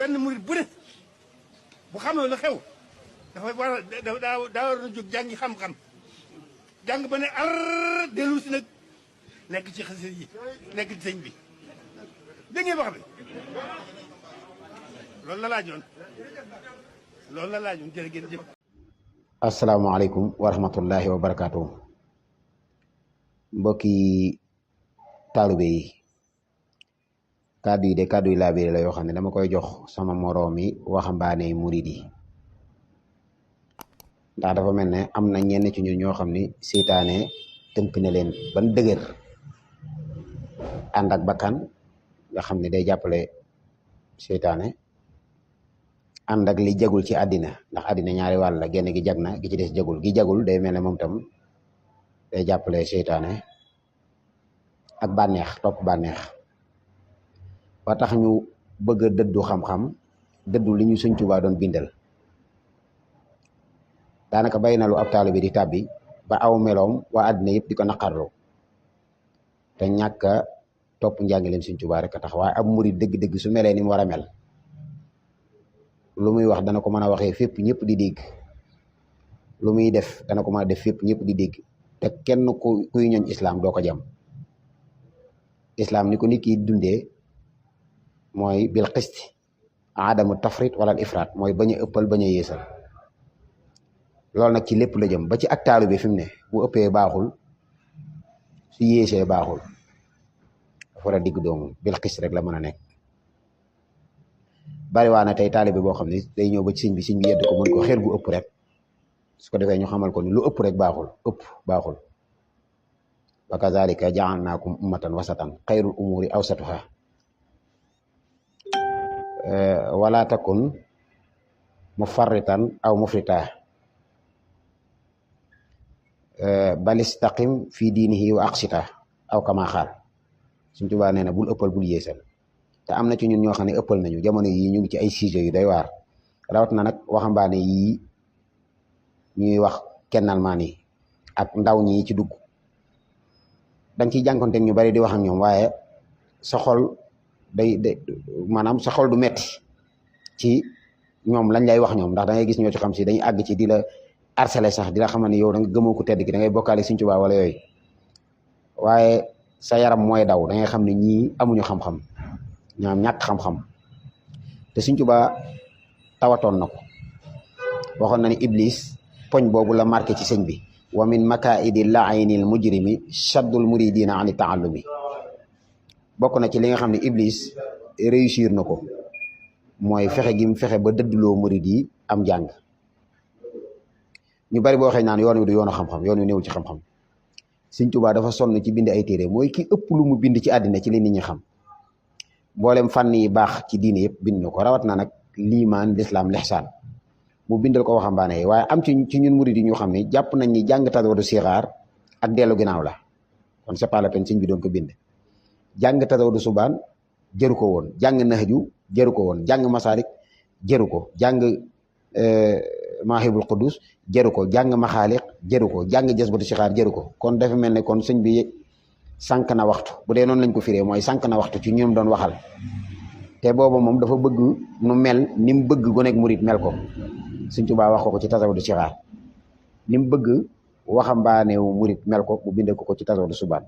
benn murit bu ne bu xamee lu xew dafa war a daa war a jóg jàngi xam-xam jàng ba ne ar dellu si nag nekk ci xasida yi nekk ci sëñ bi dégg ngeen wax bi loolu la laajoon jërë ngeen jëf. asalaamaaleykum wa rahmatullahi wa barakaatu. mbokki taalibe yi kàddu yi laa biire la yoo xam ne dama koy jox sama moroomi waxambaane murid yi ndax dafa mel ne am na ñenn ci ñun ñoo xam ni seytaane tënk na leen ban dëgër ànd ak bakkan nga xam ne day jàppale seytaane ànd ak li jagul ci àddina ndax àddina ñaari wàll la genn gi jag na gi ci des jagul gi jagul day mel ne moom tam day jàppale seytaane ak bànneex topp bànneex ba tax ñu bëgg a dëddu xam-xam dëddu li ñu Sëñ Tuubaa doon bindal daanaka bay na lu ab taalibe di tàbbi ba aw meloom waa àddina yëpp di ko naqarlu te ñàkk a topp njàngaleem Sëñ Tuubaa rek a tax waaye ab murid dëgg-dëgg su melee ni mu war a mel lu muy wax dana ko mën a waxee fépp ñëpp di dégg lu muy def dana ko mën a def fépp ñëpp di dégg te kenn kuy ñooñ islam doo ko jam islam ni ko nit ki dundee mooy bil qisti adamu tafrit wala ifrat mooy bañ a ëppal bañ a yeesal loolu nag ci lépp la jëm ba ci ak taalu bi fi mu ne bu ëppee baaxul su yéesee baaxul dafa war a digg doomu bil qist rek la mën a nekk bari waa na tey taalibe boo xam ne day ñëw ba ci sëñ bi yedd ko mën ko xeer gu ëpp rek su ko defee ñu xamal ko ni lu ëpp rek baaxul ëpp baaxul wa kazalika ja'alnakum ummatan wasatan xayrul umuri awsatuha wala takun mufarritan aw mufrita bal istaqim fi diinihi wa aqsita aw kama xaal Sëñ Tuubaa nee na bul ëppal bul yeesal te am na ci ñun ñoo xam ne ëppal nañu jamono yii ñu ngi ci ay sujet yu doy waar rawat na nag waxambaane yii ñuy wax kennal maan yi ak ndaw ñi ci dugg dañ ciy jànkonte ñu bari di wax ak ñoom waaye sa xol day maanaam sa xol du metti ci ñoom lañ lay wax ñoom ndax da ngay gis ñoo ci xam si dañuy àgg ci di la harceler sax di la xamal ni yow da nga gëmoo ko tedd gi da ngay bokkaale Sëñ Tuubaa wala yooyu waaye sa yaram mooy daw da ngay xam ne ñii amuñu xam-xam ñoom ñàkk xam-xam te Sëñ Tuubaa tawatoon na ko waxoon na ni Iblis poñ boobu la marqué ci sëñ bi wa min makaidi laayinil mujrimi shaddul muridina ani taallumi bokk na ci li nga xam ne Iblis réussir na ko mooy fexe gi mu fexe ba dëdduloo murid yi am jàng ñu bari boo waxee naan yoon wi du yoonu xam-xam yoon wi néew ci xam-xam Sëñ Tuubaa dafa sonn ci bind ay téere mooy ki ëpp lu mu bind ci àddina ci li nit ñi xam mboolem fànn yi baax ci diine yëpp bind na ko rawat na nag liimaan lislaam lixsaan mu bindal ko waxambaane yi waaye am ci ñun murid yi ñu xam ne jàpp nañ ni jàng tasawudu sixaar ak dellu ginnaaw la kon c'est pas la peine sëñ bi doon ko bind jàng tasawudu subaan jëru ko woon jàng nahju jëru ko woon jàng masaalik jëru ko jàng maahibul qudus jëru ko jàng maxaaliq jëru ko jàng jasbatu sixaar jëru ko kon dafa mel ne kon sëñ bi sànq na waxtu bu dee noonu lañ ko firee mooy sànq na waxtu ci ñoom doon waxal te booba moom dafa bëgg nu mel ni mu bëgg gonek murit mel ko Sëñ Tuubaa wax ko ci tasawudu sixaar ni mu bëgg waxambaanewu murit mel ko mu bindee ko ci tasawudu subaan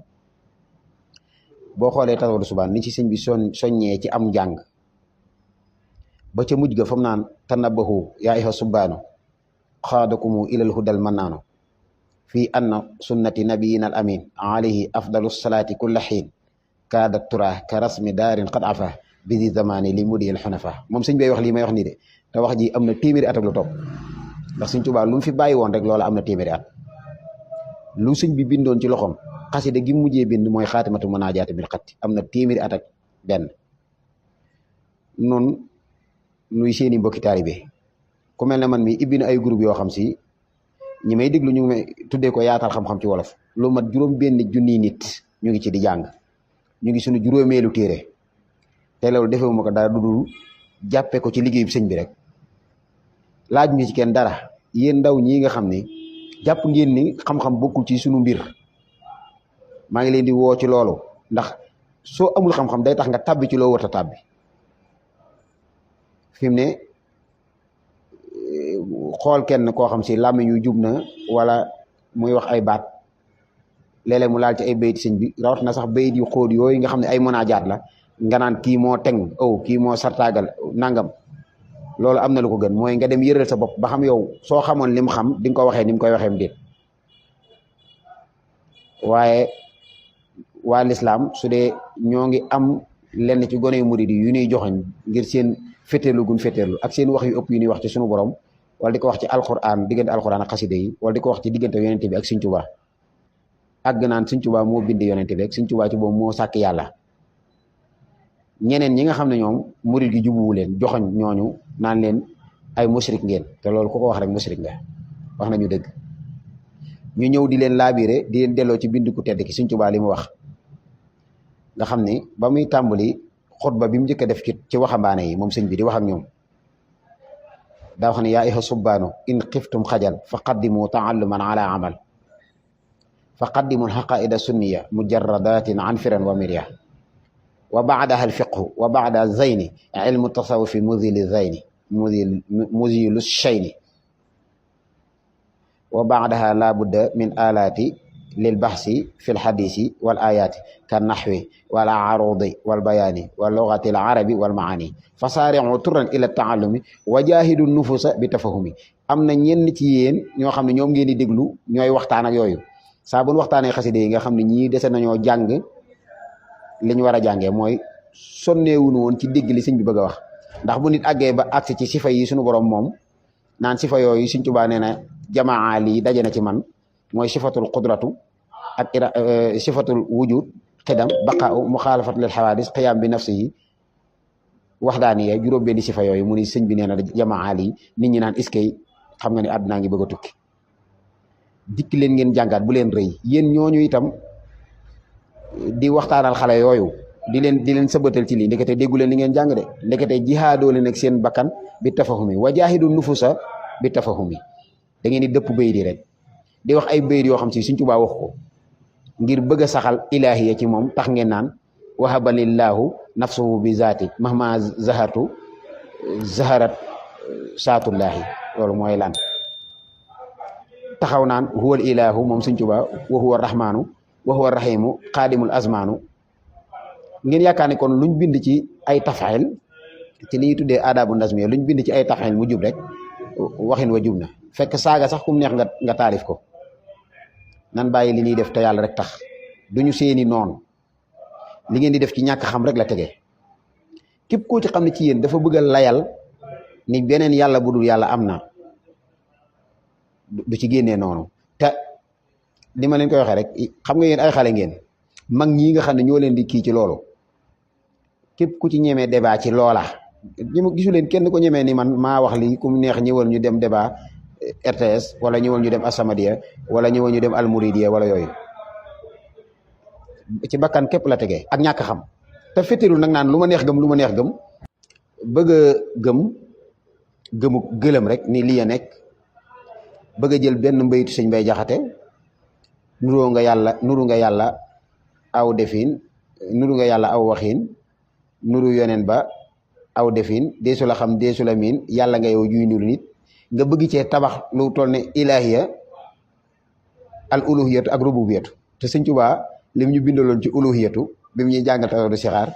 boo xoolee tasawudu subaan ni ci sëñ bi soññee ci am njàng ba ca mujj ga fam naan tanabbahu yaa ayyuha subbaanu xaadakumu ilal hudal mannaano fii anna sunnati nabiyina al amin alayhi afdalu salaati kulla xiin kaada tura ka rasmi daarin qad afa bidi zamani li mudiyal xunafa moom sëñ bay wax lii may wax nii de te wax ji am na téeméeri at ak lu topp ndax Sëñ Tuubaa lu mu fi bàyyi woon rek loola am na téeméeri at lu sëñ bi bindoon ci loxoom xasida gi mujjee bind mooy xaatimatu munaajaati bil xatti am na téeméeri at ak benn noonu nuy seeni mbokki taalibe ku mel ne man mi ibbi na ay groupe yoo xam si ñi may déglu ñu ngi may tuddee ko yaatal xam-xam ci wolof lu mat juróom benn junniy nit ñu ngi ci di jàng ñu ngi suñu juróomeelu téere te loolu defewuma ko dara dudul jàppe ko ci liggéey bi sëñ bi rek laaj ñu ci kenn dara yéen ndaw ñii nga xam ne jàpp ngeen ni xam-xam bokkul ci suñu mbir maa ngi leen di woo ci loolu ndax soo amul xam-xam day tax nga tàbbi ci loo war a tàbbi fi mu ne xool kenn koo xam si làmmiñ yu jub na wala muy wax ay baat léeg-léeg mu laal ci ay bayit sëñ bi rawat na sax bayit yu xóot yooyu nga xam ne ay munaajaat la nga naan kii moo teng kii moo sartaagal nangam loolu am na lu ko gën mooy nga dem yëral sa bopp ba xam yow soo xamoon lim xam di nga ko waxee ni mu koy waxee déet waaye waa lislaam su dee ñoo ngi am lenn ci gone yu murid yu ñuy joxoñ ngir seen féeteerlu gun féeteerlu ak seen wax yu ëpp yu ñuy wax ci sunu borom wala di ko wax ci alquran diggante alquran ak xasida yi wala di ko wax ci diggante yonente bi ak Sëñ Tuubaa àgg naan Sëñ Tuubaa moo bind yonente bi ak Sëñ Tuubaa ci boobu moo sàkk yàlla ñeneen ñi nga xam ne ñoom murid gi jubuwu leen joxoñ ñooñu naan leen ay mushrik ngeen te loolu ku ko wax rek mushrik nga wax nañu dëgg ñu ñëw di leen laabire di leen delloo ci bind ku tedd ki Sëñ Tuubaa li mu wax nga xam ni ba muy tàmbali xutba bi mu njëkk a def ci waxambaane yi moom sëñ bi di wax ak ñoom daa wax ne yaa ayyuha subbaanu in xiftum xajal fa qaddimu taalluman ala amal fa qaddimu alxaqaida sunniya mujarradatin an firan wa mirya wa baadaha alfiqhu wa baada zayni ilmu tasawufi muzili zayni muzilu shayni wa baadaha la budda min alaati lil baxsi fi lxadisi wal ayaati kan naxwi wal arudi wal bayaani wa lugati al arabi wal maani fa saari'u turran ila taallumi wa jaahidu nufusa bi tafahumi am na ñenn ci yéen ñoo xam ne ñoom ngeen di déglu ñooy waxtaan ak yooyu saa bu waxtaanee xaside yi nga xam ne ñii dese nañoo jàng li ñu war a jàngee mooy sonneewuñu woon ci dégg li sëñ bi bëgg a wax ndax bu nit àggee ba agsi ci sifa yi suñu borom moom naan sifa yooyu Sëñ Tuubaa nee na jamaa lii daje na ci man mooy sifatul qudratu ak sifatul wujud xidam baqaau muxaalafat lil xawaadis qiyaam bi nafsihi waxdaaniya juróom benni sifa yooyu mu ni sëñ bi nee na jamaa lii nit ñi naan iskay xam nga ni àddunaa ngi bëgg a tukki dikk leen ngeen jàngaat bu leen rëy yéen ñooñu itam di waxtaanal xale yooyu di leen sëbatal ci lii ndekete déggu leen li ngeen jàng de ndekete jihaadoo leen ak seen bakkan bi tafahumi wa jaahidu nufusa bi tafahumi da ngeen di dëpp bayit yi rek di wax ay bayit yoo xam si Sëñ Tuubaa wax ko ngir bëgg a saxal ilaahiya ci moom tax ngeen naan wahabanillahu nafsuhu bi zaati mahma zaharat saatullaahi loolu mooy lan taxaw naan huwal ilaahu moom Sëñ Tuubaa wa huwa rahmaanu wa huwa rahimu xaadimul azmaanu ngeen yaakaar ne kon luñ bind ci ay tafxil ci li ñuy tuddee aadabu nazmiya luñ bind ci ay tafxil mu jub rek waxin wa jub na fekk saaga sax kum neex nga taalif ko nan bàyyi li ñuy def te yàlla rek tax duñu seeni noonu li ngeen di def ci ñàkk xam rek la tege képp koo ci xam ne ci yéen dafa bëgg a layal ni beneen yàlla bu dul yàlla am na du ci génnee noonu te li ma leen koy waxee rek xam nga yéen ay xale ngeen mag ñii nga xam ne ñoo leen di kii ci loolu képp ku ci ñemee débat ci loola ñi gisu leen kenn ko ñemee ni man maa wax lii ku mu neex ñëwal ñu dem débat RTS wala ñëwal ñu dem Asamadia wala ñëwal ñu dem Almouridiya wala yooyu ci bakkan képp la tegee ak ñàkk xam te féttirul nag naan lu ma neex gëm bëgg a gëmu gëlëm rek ni lii a nekk bëgg a jël benn mbayitu sëñ Bay Jaxate nuru nga yàlla aw defin nuru nga yàlla aw waxin nuru yoneen ba aw defin deesu la xam deesu la miin yàlla nga yow juy nuru nit nga bëgg cee tabax lu toll ne ilahiya al uluhiyatu ak rububiyatu te Sëñ Tuubaa lim ñu bindaloon ci uluhiyatu bi mu ñuy jàngal taw du sixaar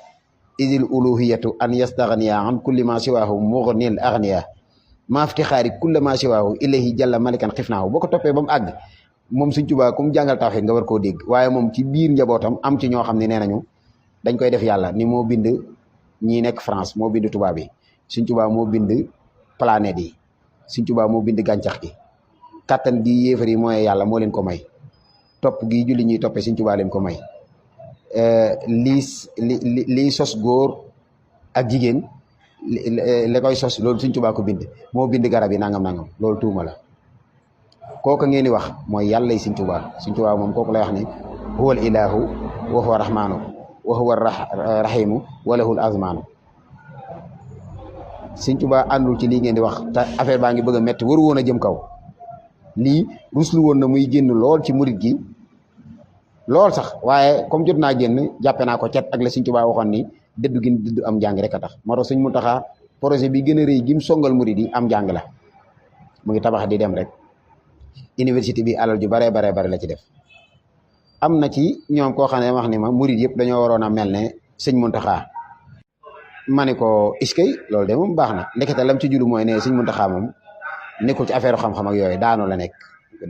idil uluhiyatu an yastaghniya an kulli ma siwaahu mughnil aghniya maftixaari kulla ma siwaahu ilayhi jalla malikan xifnaahu boo ko toppee ba mu àgg moom Sëñ Tuubaa ku mu jàngal tawxiid nga war koo dégg waaye moom ci biir njabootam am ci ñoo xam ne nee nañu dañ koy def yàlla ni moo bind ñii nekk France moo bind tubaab yi Sëñ Tuubaa moo bind planète yi Sëñ Tuubaa moo bind gàncax gi kattan gi yéefar yi mooy yàlla moo leen ko may topp gi julli ñuy toppee Sëñ Tuubaa leen ko may lii sos góor ak jigéen li koy sos loolu Sëñ Tuubaa ko bind moo bind garab yi nangam loolu tuuma la kooku ngeen di wax mooy yàlla Sëñ Tuubaa moom kooku lay wax ni huwal ilaahu wa huwa rahmaanu wa huwa rahimu wa lahul azmaanu Sëñ Tuubaa àndul ci lii ngeen di wax te affaire baa ngi bëgg a metti waru woon a jëm kaw lii ruslu woon na muy génn lool ci murit gi lool sax waaye comme jot naa génn jàppe naa ko cet ak la Sëñ Tuubaa waxoon ni dëddu gi dëddu am njàng rek a tax moo tax Sëñ Muntaxaa projet bi gën a rëy gi mu songal murid yi am njàng la mu ngi tabax di dem rek université bi alal ju baree la ci def. am na ci ñoom koo xam ne wax ni ma murid yëpp dañoo waroon a mel ne sëñ Muntaxa ma ne ko iskay loolu de moom baax na ndekete lam ci julu mooy ne sëñ Muntaxa moom nekkul ci affaire xam-xam ak yooyu daanu la nekk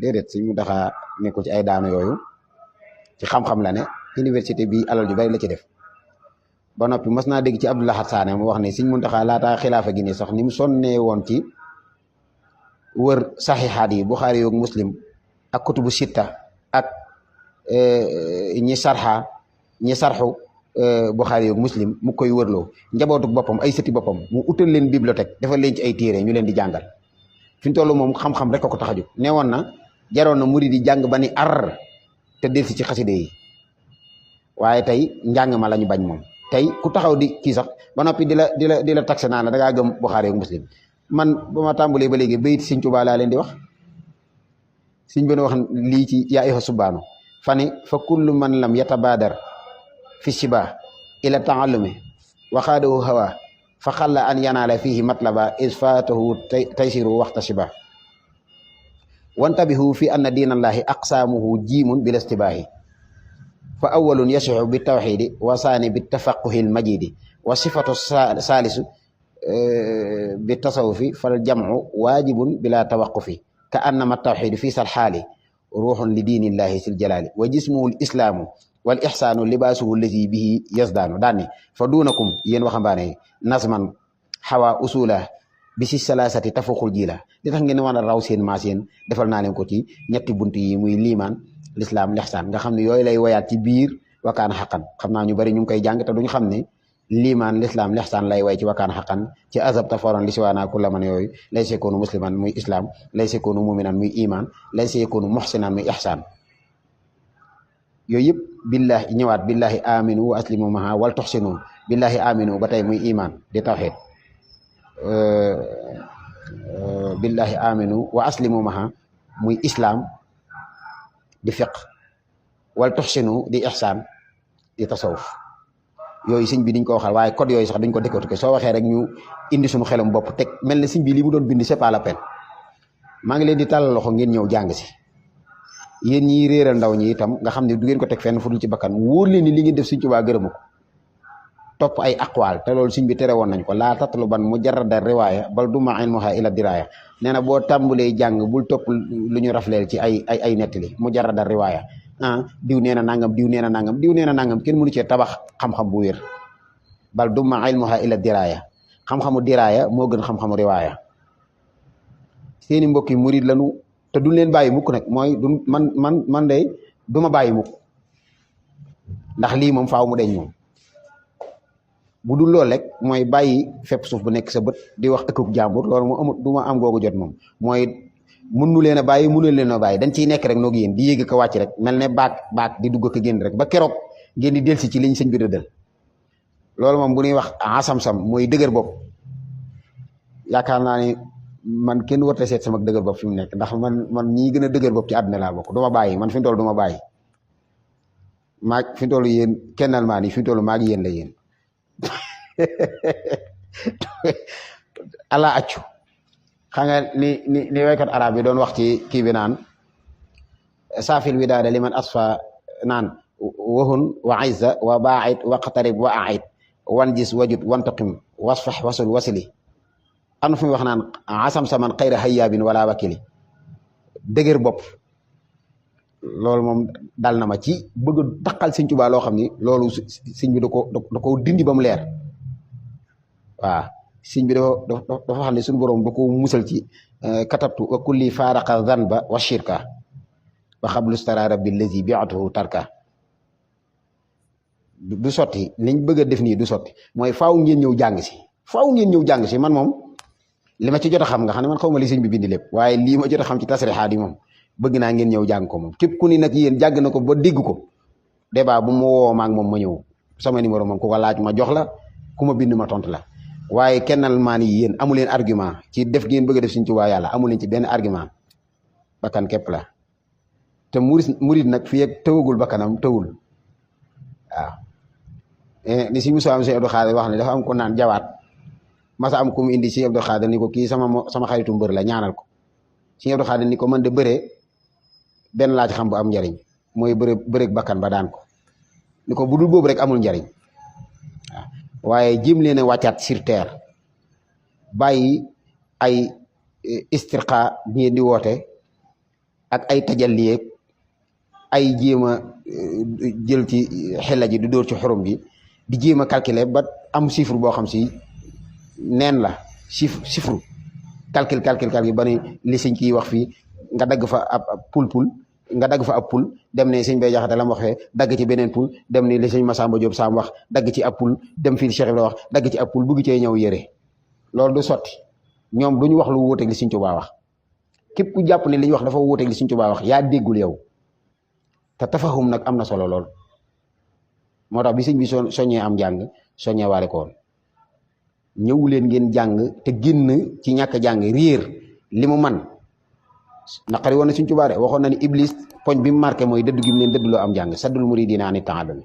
déedéet sëñ Muntaxa nekkul ci ay daanu yooyu ci xam-xam la ne université bi alal ju bari la ci def. ba noppi mas naa dégg ci Abdou Lahad Sané mu wax ne sëñ Muntaxa laataa xilaafa gi nii sax ni mu sonnee woon ci wër saxiixaat yi Buxaari yoog Muslim ak kutubu sitta ak ñi sarxu Buxaari yoog Muslim mu koy wërloo njabootu boppam ay sëti boppam mu utal leen bibliothèque defal leen ci ay téere ñu leen di jàngal fi mu toll moom xam-xam rek ko tax a jóg ne woon na jaroon na murid di jàng ba ni ar te delsi ci xaside yi waaye tey njàng ma la ñu bañ moom tey ku taxaw di kii sax ba noppi di la taxe naa la da ngaa gëm Buxaari yoog Muslim man ba ma tàmbalee ba léegi bayit Sëñ Tuubaa laa leen di wax Sëñ bi wax lii ci yaa ayyuha subbaanu fani fa kullu man lam yatabaadar fi siba ila taallumi waxaadahu hawa fa xalla an yanaala fihi matlaba is faatahu taysiru waxta siba wantabihu fi anna diinallahi aqsaamuhu jiimun bila stibaahi fa awalun yasixu bi tawxidi wa saani bi tafaquhi lmajidi wa sifatu saalisu bi tasawufi fal jamcu waajibun bila tawaqufi ka annama tawxidu fi sal xaali ruuxun li diinillahi sil jalaali wa jismuhu l islaamu wal ixsaanu libaasuhu lazi bihi yasdaanu daanni fa duunakum yéen waxambaane nasman xawa usula bi si salaasati tafuqul jiila li tax ngeen war a raw seen maas yéen defal naa leen ko ci ñetti bunt yi muy liimaan lislaam lixsaan nga xam ne yooyu lay woyaat ci biir wakaana xaqan xam naa ñu bari ñu ngi koy jàng te duñ xam ne liimaan lislaam lixsaan lay way ci wakaana xaqan ci azab tafaroon li si waanaa kulla man yooyu lay sekoonu musliman muy islam lay sekoonu muminan muy iman lay sekoonu muxsinan muy ixsaan yooyu yëpp billahi ñëwaat billahi aminu wa aslimu maha wal tuxsinu billahi aminu ba tey muy iman di tawxid billahi aminu wa aslimu maha muy islam di fiq wal tuxsinu di ixsaan di tasawuf yooyu sëñ bi diñ ko waxal waaye code yooyu sax duñ ko décortiquer soo waxee rek ñu indi suñu xelam bopp teg mel ne sëñ bi li mu doon bind c'est pas la peine maa ngi leen di tàllal loxo ngeen ñëw jàng si yéen ñi réeral ndaw ñi itam nga xam ne du ngeen ko teg fenn fu dul ci bakkan wóor leen ni li ngeen def Sëñ Tuubaa gërëmu ko topp ay aqwaal te loolu sëñ bi tere woon nañ ko laa tatluban mujarrada riwaaya bal duma ilmuha ila diraaya nee na boo tàmbulee jàng bul topp lu ñu rafleel ci ay nettali mujarrada riwaaya diw nee na nangam diw nee na nangam diw nee na nangam kenn mënu cee tabax xam-xam bu wér bal duma ilmuha ila diraaya xam-xamu diraaya moo gën xam-xamu riwaaya seeni mbokki murid lañu te duñ leen bàyyi mukk nag mooy du man de du ma bàyyi mukk ndax lii moom faaw mu deñ moom bu dul loolu rek mooy bàyyi fépp suuf bu nekk sa bët di wax ëkkub jàmbur loolu moo amut du ma am googu jot moom mooy mënu leen a bàyyi mënu leen a bàyyi dañ ciy nekk rek noog yéen di yéeg ko wàcc rek mel ne baag di dugg ko génn rek ba keroog ngeen di delsi ci liñ sëñ bi rëddal loolu moom bu ñuy wax asam-sam mooy dëgër bopp yaakaar naa ne man kenn warta seet sama dëgër bopp fi mu nekk ndax man ñii gën a dëgër bopp ci àdduna laa bokk du ma bàyyi man fi mu toll du ma bàyyi maag fi mu toll yéen kennal maa ni fi mu toll maag yéen la yéen ala accu xam nga ni waykat arab yi doon wax ci kii bi naan saafil widaada liman asfa naan wahun wa izza wa baid wa qatarib wa aid wan gis wajud wantaqim wasfax wasul wasili am na fu muy wax naan asam saman xayra hayyaabin wala wakili dëgër bopp loolu moom dal na ma ci bëgg a daqal Sëñ Tuubaa loo xam ni loolu sëñ bi da ko dindi ba mu leer waaw sëñ bi dafa xam ne suñu borom da ko musal ci katabtu wa kulli faaraqa zanba wa shirka wa xablu stara rabbi lazi biatuhu tarka du sotti liñ bëgg a def nii du sotti mooy faaw ngeen ñëw jàng si faaw ngeen ñëw jàng si man moom li ma ci jot a xam nga xam ne man xaw ma li sëñ bi bindi lépp waaye lii ma jot a xam ci tasrixaat yi moom bëgg naa ngeen ñëw jàng ko moom képp ku ni nag yéen jàng na ko ba dégg ko débat bu ma woo maag moom ma ñëw sama numéro moom ku ko laaj ma jox la ku ma bind ma tontu la waaye kennal maan yi yéen amu leen argument ci def ngeen bëgg a def Sëñ Tuubaa yàlla amu leen ci benn argument bakkan képp la te murid nag fii ak tëwagul bakkanam tëwul waaw ni si Moussa Abdou Khadre wax ne dafa am ko naan jawaat masa am ku mu indi Sëñ Abdou Khadre ni ko kii sama xaritu mbër la ñaanal ko Sëñ Abdou Khadre ni ko man de bëree benn laa ci xam bu am njariñ mooy bëreeg bakkan ba daan ko ni ko bu dul boobu rek amul njariñ waaw waaye jéem leen a wàccaat sur terre bàyyi ay istirqa bi ngeen di woote ak ay tajalliyeeg ay jéem a jël ci xella ji di dóor ci xorom bi di jéem a calculer ba am chiffre boo xam si neen la chiffre calcul ba ne li sëñ kii wax fii nga dagg fa ab pul nga dagg fa ab pul dem ne sëñ Bay Jaxate la mu waxee dagg ci beneen pul dem ne li sëñ Masamba Diop Sam wax dagg ci ab pul dem fii Cheikh Ibrahima wax dagg ci ab pul bugg cee ñëw yëre loolu du sotti ñoom duñu wax lu wuuteeg li sëñ Tuubaa wax képp ku jàpp ne li ñu wax dafa wuuteeg li sëñ Tuubaa wax yaa déggul yow te tafahum nag am na solo lool moo tax bi sëñ bi soññee am jàng soññee waale ko woon ñëw leen ngeen jàng te génn ci ñàkk jàng réer li mu man naqari woon na sëñ Tuubaa de waxoon na ni Iblis poñ bi mu marqué mooy dëdd gi mu leen dëdd loo am jàng saddul muridiina ani taallumi